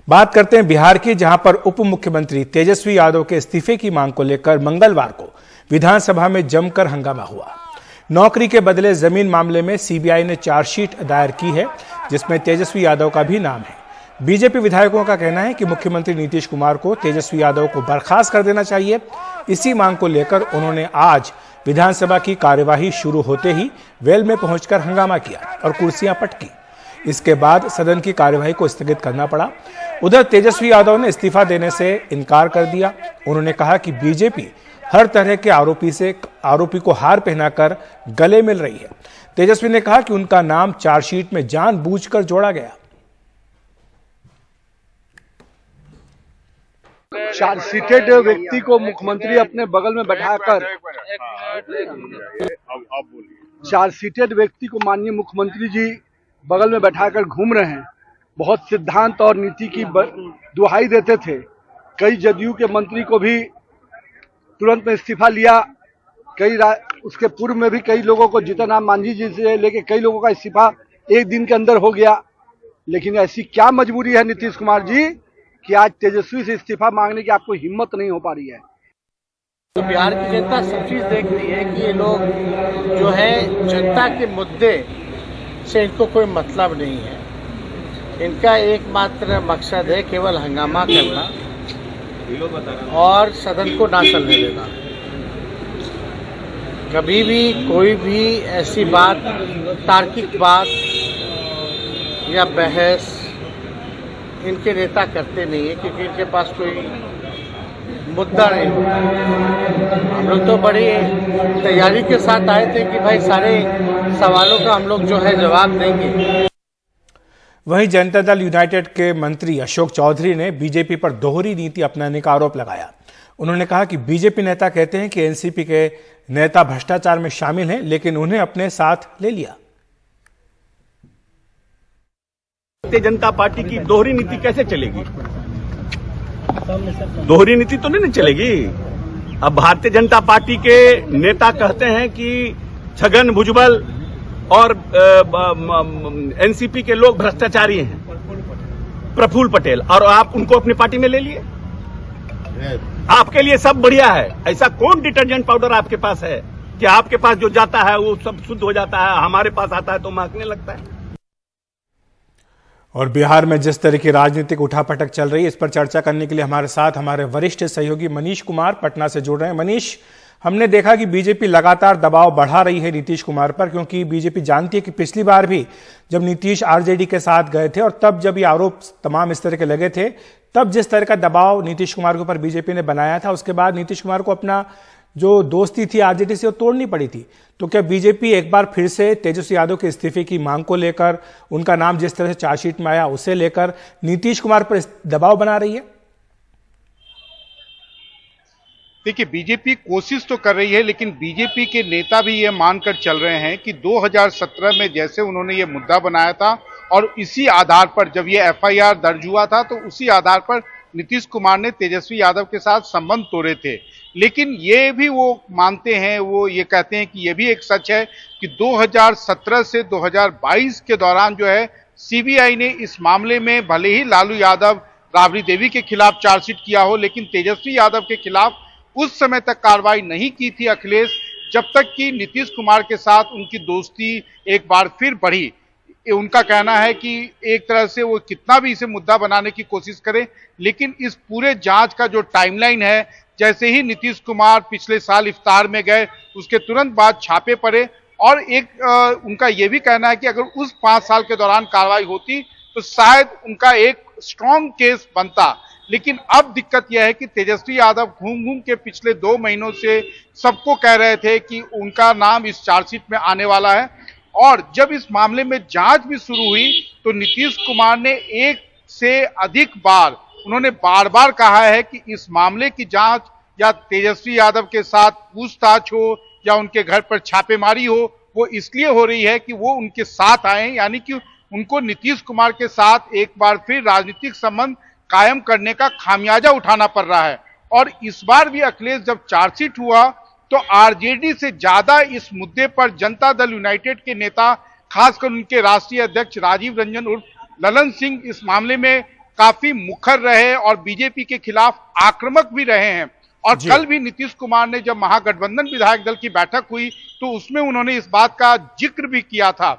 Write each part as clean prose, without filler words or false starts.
बात करते हैं बिहार की, जहां पर उप मुख्यमंत्री तेजस्वी यादव के इस्तीफे की मांग को लेकर मंगलवार को विधानसभा में जमकर हंगामा हुआ। नौकरी के बदले जमीन मामले में सीबीआई ने चार्जशीट दायर की है, जिसमें तेजस्वी यादव का भी नाम है। बीजेपी विधायकों का कहना है कि मुख्यमंत्री नीतीश कुमार को तेजस्वी यादव को बर्खास्त कर देना चाहिए। इसी मांग को लेकर उन्होंने आज विधानसभा की कार्यवाही शुरू होते ही वेल में पहुंचकर हंगामा किया और कुर्सियां पटकी। इसके बाद सदन की कार्यवाही को स्थगित करना पड़ा। उधर तेजस्वी यादव ने इस्तीफा देने से इनकार कर दिया। उन्होंने कहा कि बीजेपी हर तरह के आरोपी को हार पहनाकर गले मिल रही है। तेजस्वी ने कहा कि उनका नाम चार्जशीट में जानबूझकर जोड़ा गया। चार्जशीटेड व्यक्ति को मुख्यमंत्री अपने बगल में बैठाकर चार्जशीटेड व्यक्ति को माननीय मुख्यमंत्री जी बगल में बैठाकर घूम रहे हैं। बहुत सिद्धांत और नीति की दुहाई देते थे। कई जदयू के मंत्री को भी तुरंत में इस्तीफा लिया। उसके पूर्व में भी कई लोगों को, जीतन राम मांझी जी से लेके कई लोगों का इस्तीफा एक दिन के अंदर हो गया। लेकिन ऐसी क्या मजबूरी है नीतीश कुमार जी कि आज तेजस्वी से इस्तीफा मांगने की आपको हिम्मत नहीं हो पा रही है? तो बिहार की जनता सब चीज देख रही है कि ये लोग जो है जनता के मुद्दे से इनको कोई मतलब नहीं है। इनका एकमात्र मकसद है केवल हंगामा करना और सदन को ना चलने देना। कभी भी कोई भी ऐसी बात, तार्किक बात या बहस इनके नेता करते नहीं है, क्योंकि इनके पास कोई मुद्दा नहीं होता। हम लोग तो बड़ी तैयारी के साथ आए थे कि भाई सारे सवालों का हम लोग जो है जवाब देंगे। वहीं जनता दल यूनाइटेड के मंत्री अशोक चौधरी ने बीजेपी पर दोहरी नीति अपनाने का आरोप लगाया। उन्होंने कहा कि बीजेपी नेता कहते हैं कि एनसीपी के नेता भ्रष्टाचार में शामिल हैं, लेकिन उन्हें अपने साथ ले लिया। भारतीय जनता पार्टी की दोहरी नीति कैसे चलेगी? दोहरी नीति तो नहीं चलेगी। अब भारतीय जनता पार्टी के नेता कहते हैं कि छगन भुजबल और एनसीपी के लोग भ्रष्टाचारी हैं, प्रफुल्ल पटेल, और आप उनको अपनी पार्टी में ले लिए। आपके लिए सब बढ़िया है। ऐसा कौन डिटर्जेंट पाउडर आपके पास है कि आपके पास जो जाता है वो सब शुद्ध हो जाता है, हमारे पास आता है तो महकने लगता है। और बिहार में जिस तरह की राजनीतिक उठापटक चल रही है, इस पर चर्चा करने के लिए हमारे साथ हमारे वरिष्ठ सहयोगी मनीष कुमार पटना से जुड़ रहे हैं। मनीष, हमने देखा कि बीजेपी लगातार दबाव बढ़ा रही है नीतीश कुमार पर, क्योंकि बीजेपी जानती है कि पिछली बार भी जब नीतीश आरजेडी के साथ गए थे और तब जब ये आरोप तमाम इस तरह के लगे थे, तब जिस तरह का दबाव नीतीश कुमार के ऊपर बीजेपी ने बनाया था, उसके बाद नीतीश कुमार को अपना जो दोस्ती थी आरजेडी से वो तोड़नी पड़ी थी। तो क्या बीजेपी एक बार फिर से तेजस्वी यादव के इस्तीफे की मांग को लेकर, उनका नाम जिस तरह से चार्जशीट में आया उसे लेकर नीतीश कुमार पर दबाव बना रही है? देखिए, बीजेपी कोशिश तो कर रही है, लेकिन बीजेपी के नेता भी ये मानकर चल रहे हैं कि 2017 में जैसे उन्होंने ये मुद्दा बनाया था और इसी आधार पर जब ये एफआईआर दर्ज हुआ था तो उसी आधार पर नीतीश कुमार ने तेजस्वी यादव के साथ संबंध तोड़े थे। लेकिन ये भी वो मानते हैं, वो ये कहते हैं कि ये भी एक सच है कि 2017 से 2022 के दौरान जो है सीबीआई ने इस मामले में भले ही लालू यादव, राबड़ी देवी के खिलाफ चार्जशीट किया हो, लेकिन तेजस्वी यादव के खिलाफ उस समय तक कार्रवाई नहीं की थी अखिलेश, जब तक कि नीतीश कुमार के साथ उनकी दोस्ती एक बार फिर बढ़ी। उनका कहना है कि एक तरह से वो कितना भी इसे मुद्दा बनाने की कोशिश करें, लेकिन इस पूरे जांच का जो टाइमलाइन है, जैसे ही नीतीश कुमार पिछले साल इफ्तार में गए उसके तुरंत बाद छापे पड़े, और उनका ये भी कहना है कि अगर उस 5 साल के दौरान कार्रवाई होती तो शायद उनका एक स्ट्रॉन्ग केस बनता। लेकिन अब दिक्कत यह है कि तेजस्वी यादव घूम घूम के पिछले 2 महीनों से सबको कह रहे थे कि उनका नाम इस चार्जशीट में आने वाला है, और जब इस मामले में जांच भी शुरू हुई तो नीतीश कुमार ने एक से अधिक बार, उन्होंने बार बार कहा है कि इस मामले की जांच या तेजस्वी यादव के साथ पूछताछ हो या उनके घर पर छापेमारी हो, वो इसलिए हो रही है कि वो उनके साथ आए, यानी कि उनको नीतीश कुमार के साथ एक बार फिर राजनीतिक संबंध कायम करने का खामियाजा उठाना पड़ रहा है। और इस बार भी अखिलेश जब चार्जशीट हुआ तो आरजेडी से ज्यादा इस मुद्दे पर जनता दल यूनाइटेड के नेता, खासकर उनके राष्ट्रीय अध्यक्ष राजीव रंजन उर्फ ललन सिंह, इस मामले में काफी मुखर रहे और बीजेपी के खिलाफ आक्रामक भी रहे हैं। और कल भी नीतीश कुमार ने जब महागठबंधन विधायक दल की बैठक हुई तो उसमें उन्होंने इस बात का जिक्र भी किया था।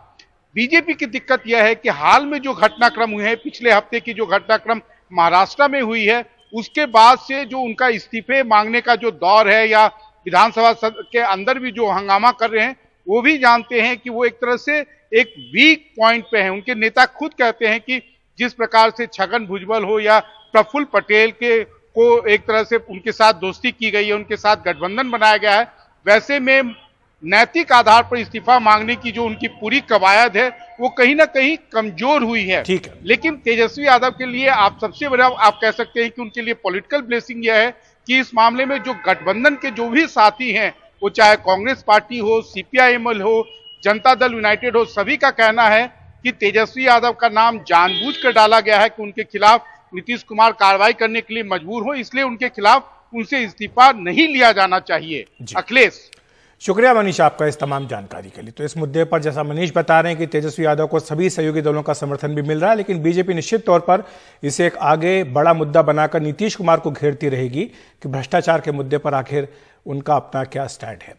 बीजेपी की दिक्कत यह है कि हाल में जो घटनाक्रम हुए हैं, पिछले हफ्ते की जो घटनाक्रम महाराष्ट्र में हुई है, उसके बाद से जो उनका इस्तीफे मांगने का जो दौर है या विधानसभा के अंदर भी जो हंगामा कर रहे हैं, वो भी जानते हैं कि वो एक तरह से एक वीक पॉइंट पे हैं। उनके नेता खुद कहते हैं कि जिस प्रकार से छगन भुजबल हो या प्रफुल्ल पटेल को एक तरह से उनके साथ दोस्ती की गई है, उनके साथ गठबंधन बनाया गया है, वैसे में नैतिक आधार पर इस्तीफा मांगने की जो उनकी पूरी कवायद है वो कहीं ना कहीं कमजोर हुई है। ठीक है। लेकिन तेजस्वी यादव के लिए आप सबसे बड़ा आप कह सकते हैं कि उनके लिए पॉलिटिकल ब्लेसिंग यह है कि इस मामले में जो गठबंधन के जो भी साथी हैं, वो चाहे कांग्रेस पार्टी हो, सीपीआईएमएल हो, जनता दल यूनाइटेड हो, सभी का कहना है कि तेजस्वी यादव का नाम जानबूझकर डाला गया है कि उनके खिलाफ नीतीश कुमार कार्रवाई करने के लिए मजबूर हो, इसलिए उनके खिलाफ उनसे इस्तीफा नहीं लिया जाना चाहिए। अखिलेश, शुक्रिया मनीष आपका इस तमाम जानकारी के लिए। तो इस मुद्दे पर जैसा मनीष बता रहे हैं कि तेजस्वी यादव को सभी सहयोगी दलों का समर्थन भी मिल रहा है, लेकिन बीजेपी निश्चित तौर पर इसे एक आगे बड़ा मुद्दा बनाकर नीतीश कुमार को घेरती रहेगी कि भ्रष्टाचार के मुद्दे पर आखिर उनका अपना क्या स्टैंड है।